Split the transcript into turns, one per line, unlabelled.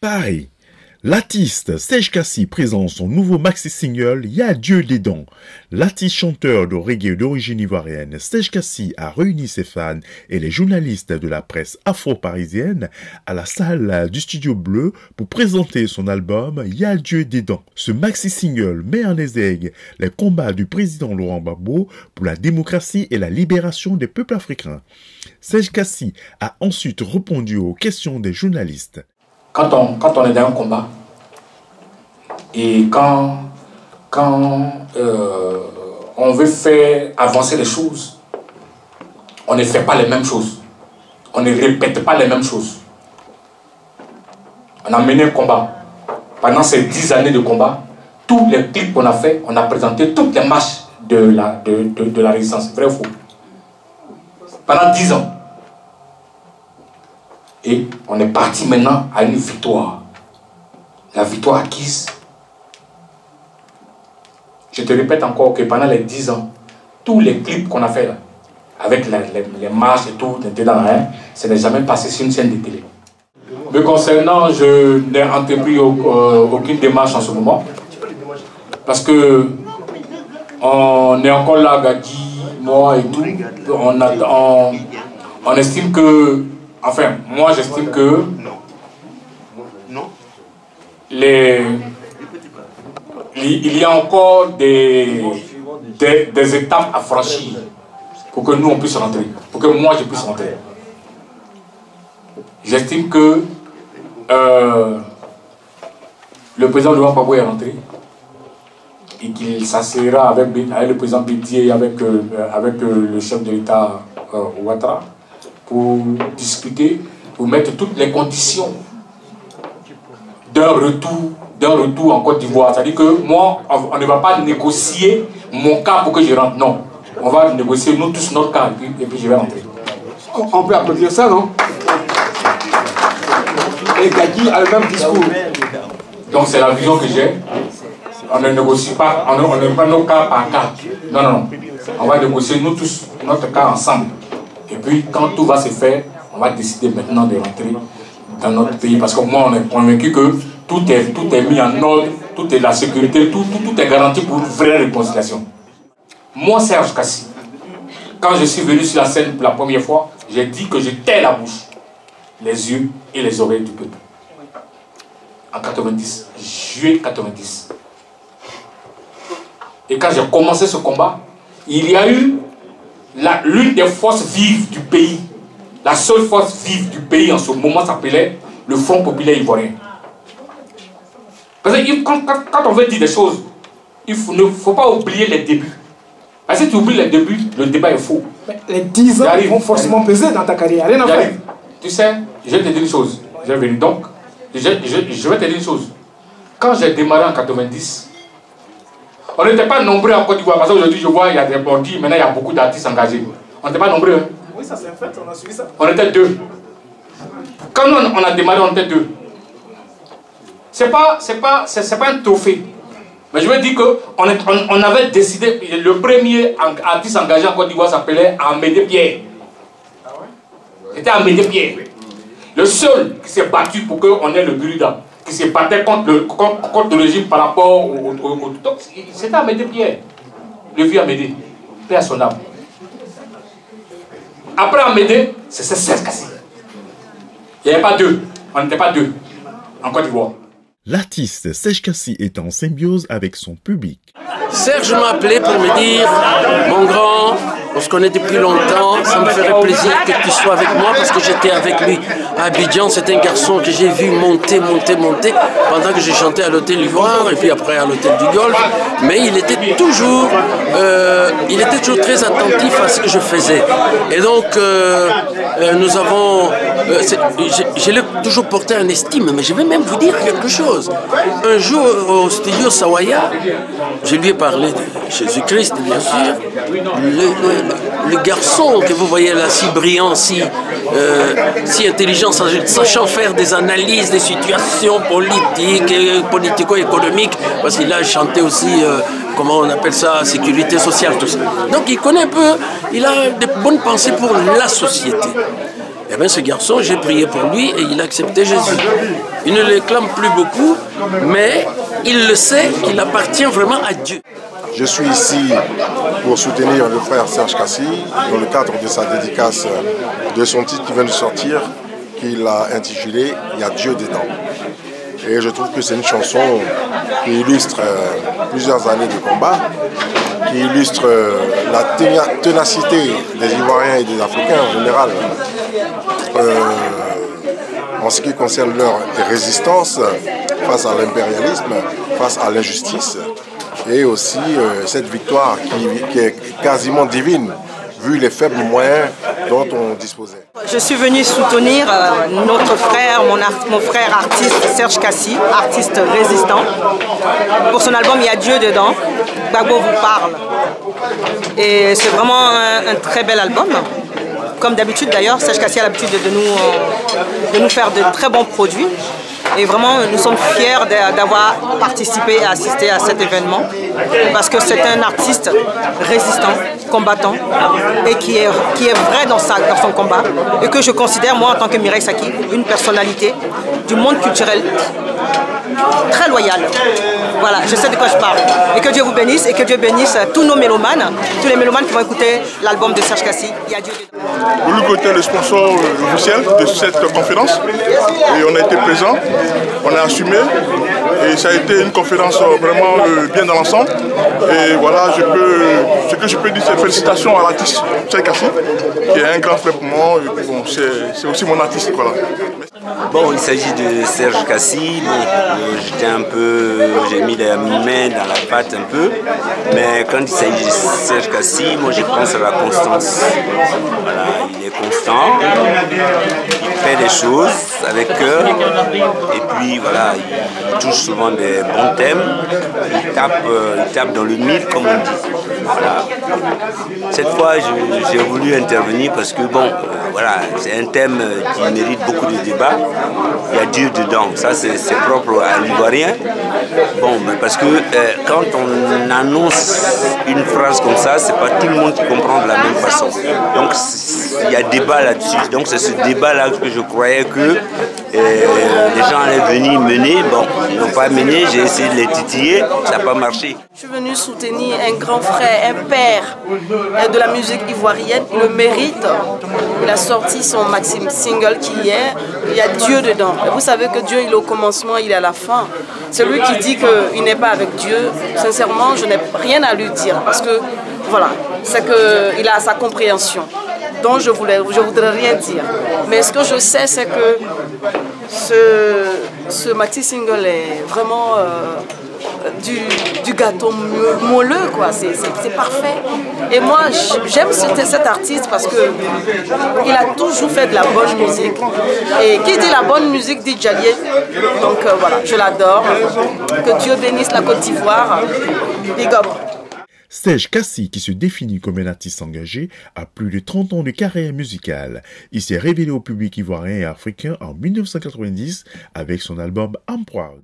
Paris. L'artiste Serge Kassi présente son nouveau maxi-single Y'a Dieu dedans. L'artiste chanteur de reggae d'origine ivoirienne Serge Kassi a réuni ses fans et les journalistes de la presse afro-parisienne à la salle du Studio Bleu pour présenter son album Y'a Dieu dedans. Ce maxi-single met en exergue les combats du président Laurent Gbagbo pour la démocratie et la libération des peuples africains. Serge Kassi a ensuite répondu aux questions des journalistes.
Quand on est dans un combat et quand on veut faire avancer les choses, on ne fait pas les mêmes choses. On ne répète pas les mêmes choses. On a mené un combat. Pendant ces 10 années de combat, tous les clips qu'on a fait, on a présenté toutes les marches de la résistance. Vrai ou faux? Pendant 10 ans. Et on est parti maintenant à une victoire. La victoire acquise. Je te répète encore que pendant les 10 ans, tous les clips qu'on a fait là, avec les marches et tout, ça n'est jamais passé sur une scène de télé. Me concernant, je n'ai entrepris aucune démarche en ce moment. Parce que on est encore là, Gadi, moi et tout. On estime que... Enfin, moi j'estime que il y a encore des étapes à franchir pour que nous on puisse rentrer, pour que moi je puisse rentrer. J'estime que le président Laurent Gbagbo est rentré et qu'il s'asseyera avec le président Bédié et avec le chef de l'État Ouattara pour discuter, pour mettre toutes les conditions d'un retour en Côte d'Ivoire. C'est-à-dire que moi, on ne va pas négocier mon cas pour que je rentre. Non. On va négocier nous tous notre cas et puis je vais rentrer.
On peut applaudir ça, non? Et Gadi a le même discours.
Donc c'est la vision que j'ai. On ne négocie pas, on ne prend nos cas par cas. Non, non, non. On va négocier nous tous notre cas ensemble. Et puis, quand tout va se faire, on va décider maintenant de rentrer dans notre pays. Parce que moi, on est convaincu que tout est mis en ordre, tout est la sécurité, tout est garanti pour une vraie réconciliation. Moi, Serge Kassi, quand je suis venu sur la scène pour la première fois, j'ai dit que je tais la bouche, les yeux et les oreilles du peuple. En 90, juillet 90. Et quand j'ai commencé ce combat, il y a eu l'une des forces vives du pays, la seule force vive du pays en ce moment s'appelait le Front populaire ivoirien. Parce que quand on veut dire des choses, il ne faut pas oublier les débuts. Parce que si tu oublies les débuts, le débat est faux.
Mais les 10 ans vont forcément peser dans ta carrière. Rien à faire.
Tu sais, je vais te dire une chose. Je vais te dire une chose. Quand j'ai démarré en 90, on n'était pas nombreux en Côte d'Ivoire, parce qu'aujourd'hui je vois il y a des bandits, maintenant il y a beaucoup d'artistes engagés. On n'était pas nombreux. Hein?
Oui, ça c'est un fait, on a suivi ça.
On était 2. Quand on a démarré, on était 2. C'est pas un trophée. Mais je veux dire qu'on avait décidé, le premier artiste engagé en Côte d'Ivoire s'appelait Amédée Pierre. Ah ouais? C'était Amédée Pierre. Le seul qui s'est battu pour qu'on ait le Buruda, qui se battait contre le régime par rapport au c'était Amédée Pierre, le vieux Amédée, paix à son âme. Après Amédée, c'est Serge Kassi. Il n'y avait pas 2, on n'était pas 2 en Côte d'Ivoire.
L'artiste Serge Kassi est en symbiose avec son public.
Serge m'a appelé pour me dire, mon grand, on se connaît depuis longtemps, ça me ferait plaisir que tu sois avec moi parce que j'étais avec lui à Abidjan. C'est un garçon que j'ai vu monter pendant que j'ai chanté à l'hôtel Ivoire et puis après à l'hôtel du Golfe. Mais il était toujours très attentif à ce que je faisais. Et donc, nous avons... je l'ai toujours porté en estime, mais je vais même vous dire quelque chose. Un jour, au studio Sawaya, je lui ai parlé de Jésus-Christ, bien sûr. Le garçon que vous voyez là, si brillant, si intelligent, sachant faire des analyses des situations politiques et politico-économiques, parce qu'il a chanté aussi, comment on appelle ça, sécurité sociale, tout ça. Donc il connaît un peu, il a de bonnes pensées pour la société. Et Eh bien, ce garçon, j'ai prié pour lui et il a accepté Jésus. Il ne le clame plus beaucoup, mais il le sait qu'il appartient vraiment à Dieu.
Je suis ici pour soutenir le frère Serge Kassi dans le cadre de sa dédicace de son titre qui vient de sortir, qu'il a intitulé « Il y a Dieu dedans ». Et je trouve que c'est une chanson qui illustre plusieurs années de combat, qui illustre la ténacité des Ivoiriens et des Africains en général en ce qui concerne leur résistance face à l'impérialisme, face à l'injustice, et aussi cette victoire qui est quasiment divine, vu les faibles moyens dont on disposait.
Je suis venue soutenir notre frère, mon frère artiste Serge Kassi, artiste résistant. Pour son album, il y a Dieu dedans, Gbagbo vous parle. Et c'est vraiment un très bel album. Comme d'habitude d'ailleurs, Serge Kassi a l'habitude de nous faire de très bons produits. Et vraiment, nous sommes fiers d'avoir participé et assisté à cet événement parce que c'est un artiste résistant, combattant et qui est vrai dans son combat et que je considère, moi, en tant que Mireille Saki, une personnalité du monde culturel très loyale. Voilà, je sais de quoi je parle. Et que Dieu vous bénisse et que Dieu bénisse tous nos mélomanes, tous les mélomanes qui vont écouter l'album de Serge Kassi. Il y a Dieu dedans.
Loulouko était le sponsor officiel de cette conférence et on a été présents, on a assumé et ça a été une conférence vraiment bien dans l'ensemble. Et voilà, ce que je peux dire, c'est félicitations à l'artiste Serge Kassi, qui est un grand frère pour moi. Bon, c'est aussi mon artiste. Voilà.
Bon, il s'agit de Serge Kassi. J'ai mis la main dans la pâte un peu, mais quand il s'agit de Serge Kassi, moi je pense à la constance. Voilà, il est constant, il fait des choses avec cœur, et puis voilà, il touche souvent des bons thèmes, il tape dans le mille comme on dit. Voilà. Cette fois, j'ai voulu intervenir parce que bon, voilà, c'est un thème qui mérite beaucoup de débats. Il y a Dieu dedans, ça c'est propre à l'Ivoirien. Bon, mais parce que quand on annonce une phrase comme ça, c'est pas tout le monde qui comprend de la même façon. Donc il y a débat là-dessus. Donc c'est ce débat-là que je croyais que les gens allaient venir mener. Bon, ils n'ont pas mené, j'ai essayé de les titiller, ça n'a pas marché.
Je suis venue soutenir un grand frère, un père de la musique ivoirienne. Il le mérite. Il a sorti son maxime single qui est « Il y a Dieu dedans ». Et vous savez que Dieu, il est au commencement, il est à la fin. Celui qui dit qu'il n'est pas avec Dieu, sincèrement, je n'ai rien à lui dire. Parce que, voilà, c'est qu'il a sa compréhension. Donc je voudrais rien dire. Mais ce que je sais, c'est que ce maxi single est vraiment du gâteau moelleux, quoi. C'est parfait. Et moi, j'aime cet artiste parce qu'il a toujours fait de la bonne musique. Et qui dit la bonne musique dit Djalié. Donc voilà, je l'adore. Que Dieu bénisse la Côte d'Ivoire. Big up.
Serge Kassi, qui se définit comme un artiste engagé, a plus de 30 ans de carrière musicale. Il s'est révélé au public ivoirien et africain en 1990 avec son album I'm Proud.